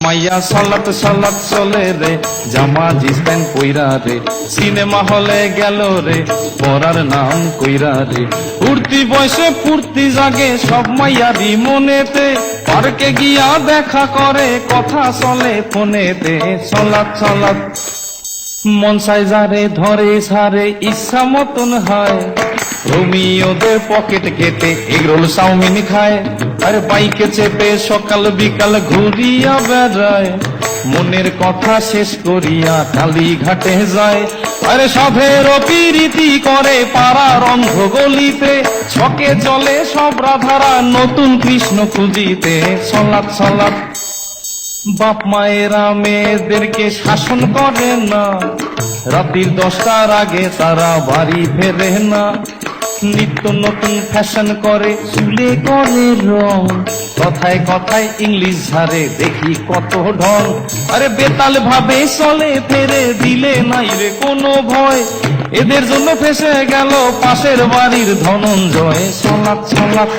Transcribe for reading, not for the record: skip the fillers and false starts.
মাইয়া সালাত সালাত চলে রে, জামা জিন্স প্যান্ট পইরা রে, সিনেমা হলে গেল রে, পড়ার নাম কইরা রে। উঠতি বয়সে ফুর্তি জাগে সব মাইয়ারি মনেতে, পার্কে গিয়া দেখা করে কথা চলে ফোনেতে। সালাত সালাত মন চাই যারে ধরে সারে ইচ্ছা মতন হয়, রোমিওদের পকেট কেটে এগরোল চাউমিন খায়, আর বাইকে চেপে সকাল বিকাল ঘুরিয়া বেড়ায়, মনের কথা শেষ করিয়া কালীঘাটে যায়। আরে সাধের পিরিতি করে পাড়ার অন্ধ গলিতে, ছকে চলে সব রাধারা নতুন কৃষ্ণ খুঁজিতে। সালাত সালাত বাপ মায়েরা মেয়েদেরকে শাসন করে না, রাত্রির 10টার আগে তারা বাড়ি ফেরে না, নিত্য নতুন ফ্যাশন করে চুলে করে রং, কথায় কথায় ইংলিশ ঝাড়ে দেখি কত ঢং। আরে বেতাল ভাবে চলে ফেরে দিলে নাই রে কোনো ভয়, এদের জন্য ফেসে গেল পাশের বাড়ির ধনঞ্জয়। সালাত সালাত